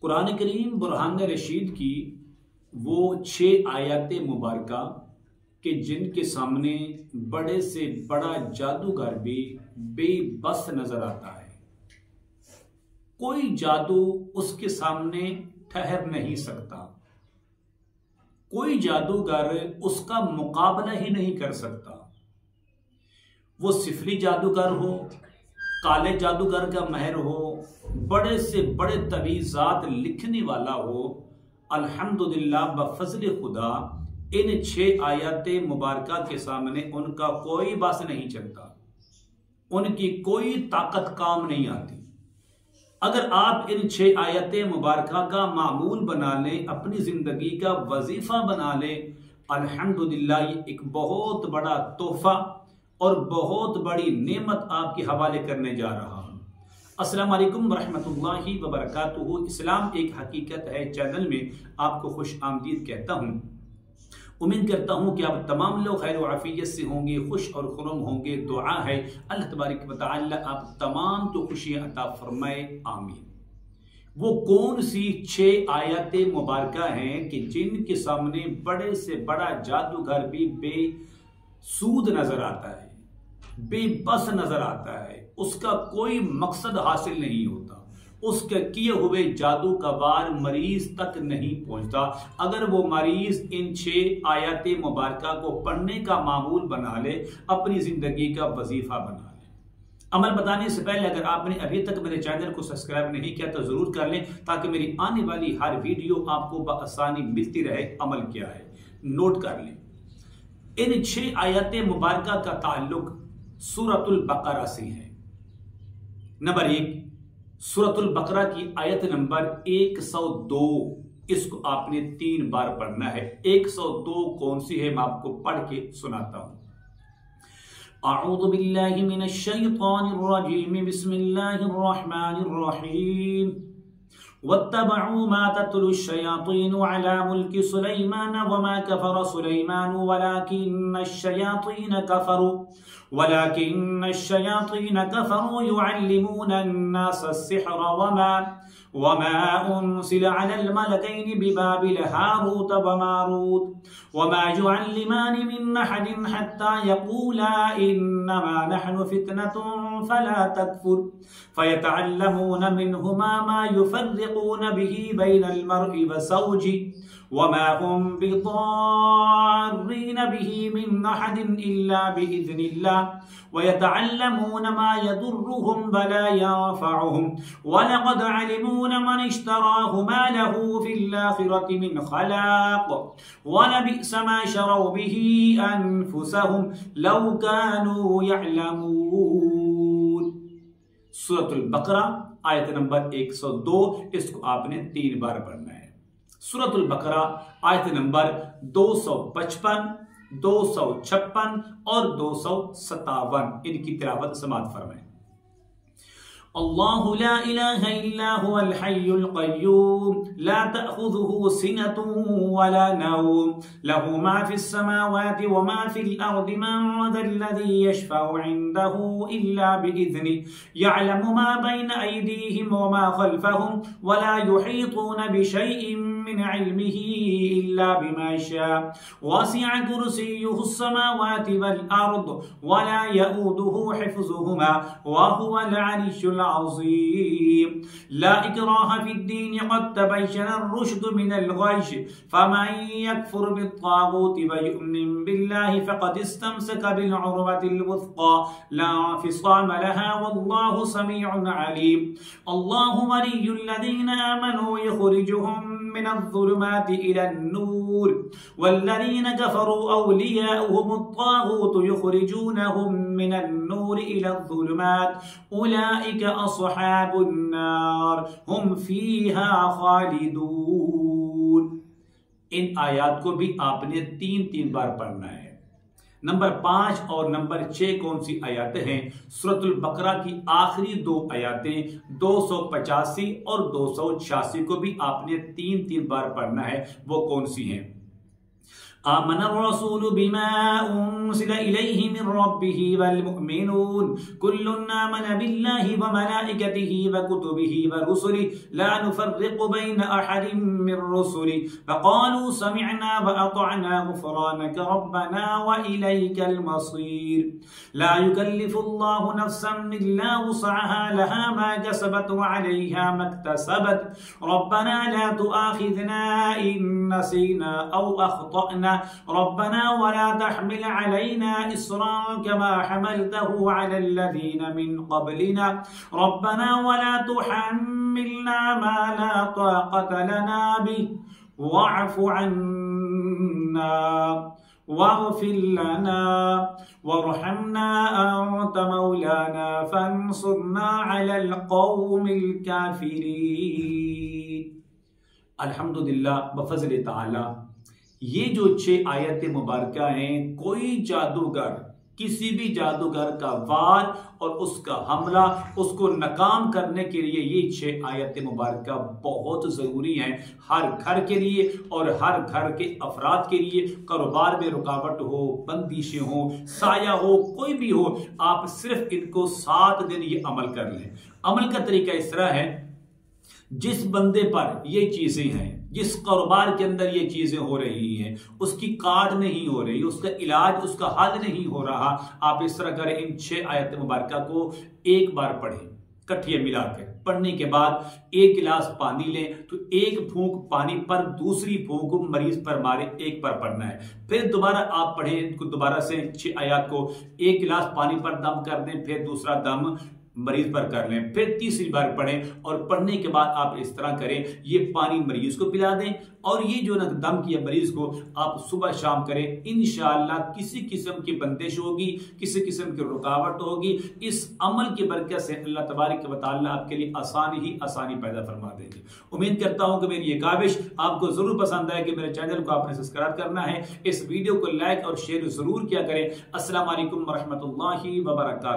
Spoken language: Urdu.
قرآن کریم برہان رشید کی وہ 6 آیات مبارکہ کہ جن کے سامنے بڑے سے بڑا جادوگر بھی بے بس نظر آتا ہے۔ کوئی جادو اس کے سامنے ٹھہر نہیں سکتا، کوئی جادوگر اس کا مقابلہ ہی نہیں کر سکتا۔ وہ سفلی جادوگر ہو، کالے جادوگر کا ماہر ہو، بڑے سے بڑے تعویذات لکھنے والا ہو، الحمدللہ بفضل خدا ان 6 آیات مبارکہ کے سامنے ان کا کوئی بس نہیں چلتا، ان کی کوئی طاقت کام نہیں آتی۔ اگر آپ ان 6 آیات مبارکہ کا معمول بنا لیں، اپنی زندگی کا وظیفہ بنا لیں، الحمدللہ یہ ایک بہت بڑا تحفہ اور بہت بڑی نعمت آپ کے حوالے کرنے جا رہا ہوں۔ السلام علیکم ورحمۃ اللہ وبرکاتہ۔ اسلام ایک حقیقت ہے چینل میں آپ کو خوش آمدید کہتا ہوں۔ امید کرتا ہوں کہ آپ تمام لوگ خیر و عافیت سے ہوں گے، خوش اور خرم ہوں گے۔ دعا ہے اللہ تبارک و تعالی آپ تمام کو خوشیاں عطا فرمائے، آمین۔ وہ کون سی 6 آیات مبارکہ ہیں کہ جن کے سامنے بڑے سے بڑا جادوگر بھی بے سود نظر آتا ہے، بے بس نظر آتا ہے، اس کا کوئی مقصد حاصل نہیں ہوتا، اس کے کیے ہوئے جادو کا وار مریض تک نہیں پہنچتا۔ اگر وہ مریض ان 6 آیات مبارکہ کو پڑھنے کا معمول بنا لے، اپنی زندگی کا وظیفہ بنا لے۔ عمل بتانے سے پہلے اگر آپ نے ابھی تک میرے چینل کو سبسکرائب نہیں کیا تو ضرور کر لیں، تاکہ میری آنے والی ہر ویڈیو آپ کو بآسانی ملتی رہے۔ عمل کیا ہے نوٹ کر لیں۔ ان 6 آیات مبارکہ کا تعلق سورۃ البقرہ سے ہے۔ نمبر 1، سورۃ البقرہ کی آیت نمبر 102، اس کو آپ نے 3 بار پڑھنا ہے۔ 102 کون سی ہے میں آپ کو پڑھ کے سناتا ہوں۔ اعوذ باللہ من الشیطان الرجیم، بسم اللہ الرحمن الرحیم۔ واتبعوا ما تتلو الشياطين على ملك سليمان وما كفر سليمان ولكن الشياطين كفروا يعلمون الناس السحر وما أنزل على الملكين ببابل هاروت وماروت وما يعلمان من أحد حتى يقولا إنما نحن فتنة فلا تكفر فيتعلمون منهما ما يفرقون به بين المرء وزوجه وما هم بضارين به من أحد إلا بإذن الله ويتعلمون ما يضرهم ولا ينفعهم ولقد علموا لمن اشتراه ما له في الآخرة من خلاق ولبئس ما شروا به أنفسهم لو كانوا يعلمون۔ سورۃ البقرہ آیت نمبر 102، اس کو آپ نے 3 بار پڑھنا ہے۔ سورۃ البقرہ آیت نمبر 255، 256 اور 257، ان کی تلاوت سماعت فرمائیں۔ اللہ لا الہ الا هو الحی القیوم لا تأخذه سنة ولا نوم له ما في السماوات وما في الأرض من ذا الذي يشفع عنده إلا بإذنه يعلم ما بين أيديهم وما خلفهم ولا يحيطون بشيء من علمه إلا بما شاء وسع كرسيه السماوات والأرض ولا يؤوده حفظهما وهو العلي العظيم لا إكراه في الدين قد تبين الرشد من الغي فمن يكفر بالطاغوت ويؤمن بالله فقد استمسك بالعروة الوثقى لا انفصام لها والله سميع عليم الله ولي الذين آمنوا يخرجهم من الظلمات إلى النور والذين كفروا أولياؤهم الطاغوت يخرجونهم من النور إلى الظلمات أولئك أصحاب النار هم فيها خالدون۔ ان آیات کو بھی آپ نے 3 بار پڑھنا ہے۔ نمبر 5 اور نمبر 6 کون سی آیاتیں ہیں؟ سورۃ البقرہ کی آخری 2 آیاتیں 285 اور 286 کو بھی آپ نے 3 بار پڑھنا ہے۔ وہ کون سی ہیں؟ آمن الرسول بما أنزل إليه من ربه والمؤمنون كل آمن بالله وملائكته وكتبه ورسله لا نفرق بين أحد من رسله فقالوا سمعنا وأطعنا غفرانك ربنا وإليك المصير لا يكلف الله نفسا إلا وسعها لها ما كسبت وعليها ما اكتسبت ربنا لا تؤاخذنا إن نسينا أو أخطأنا ربنا ولا تحمل علينا إصرا كما حملته على الذين من قبلنا ربنا ولا تحملنا ما لا طاقة لنا به واعف عنا واغفر لنا وارحمنا أنت مولانا فانصرنا على القوم الكافرين. الحمدللہ بفضل تعالی یہ جو 6 آیت مبارکہ ہیں، کوئی جادوگر کسی بھی جادوگر کا وار اور اس کا حملہ اس کو ناکام کرنے کے لیے یہ 6 آیت مبارکہ بہت ضروری ہیں، ہر گھر کے لیے اور ہر گھر کے افراد کے لیے. کاروبار میں رکاوٹ ہو، بندشیں ہوں، سایہ ہو، کوئی بھی ہو، آپ صرف ان کو 7 دن یہ عمل کر لیں. عمل کا طریقہ اس طرح ہے، جس بندے پر یہ چیزیں ہیں، جس کاروبار کے اندر یہ چیزیں ہو رہی ہیں، اس کی کاٹ نہیں ہو رہی، اس کا علاج، اس کا حل نہیں ہو رہا، آپ اس طرح کریں، ان 6 آیت مبارکہ کو ایک بار پڑھیں کٹھیے ملا کر. پڑھنے کے بعد 1 گلاس پانی لیں تو 1 پھونک پانی پر دوسری پھونک مریض پر مارے، 1 پر پڑھنا ہے. پھر دوبارہ آپ پڑھیں دوبارہ سے 6 آیات کو، 1 گلاس پانی پر دم کر دیں، پھر دوسرا دم مریض پر کر لیں، پھر تیسری بار پڑھیں اور پڑھنے کے بعد آپ اس طرح کریں، یہ پانی مریض کو پلا دیں اور یہ جو دم کیا مریض کو آپ صبح شام کریں. انشاءاللہ کسی قسم کی بندش ہوگی، کسی قسم کی رکاوٹ ہوگی، اس عمل کی برکت سے اللہ تبارک و تعالی آپ کے لیے آسانی پیدا فرما دیں گے. امید کرتا ہوں کہ میری یہ کاوش آپ کو ضرور پسند آئے کہ میرے چینل کو آپ نے سبسکرائب کرنا ہے، اس ویڈیو کو لائک اور شیئر ضرور کیا کریں. السلام علیکم ورحمۃ اللہ وبرکاتہ.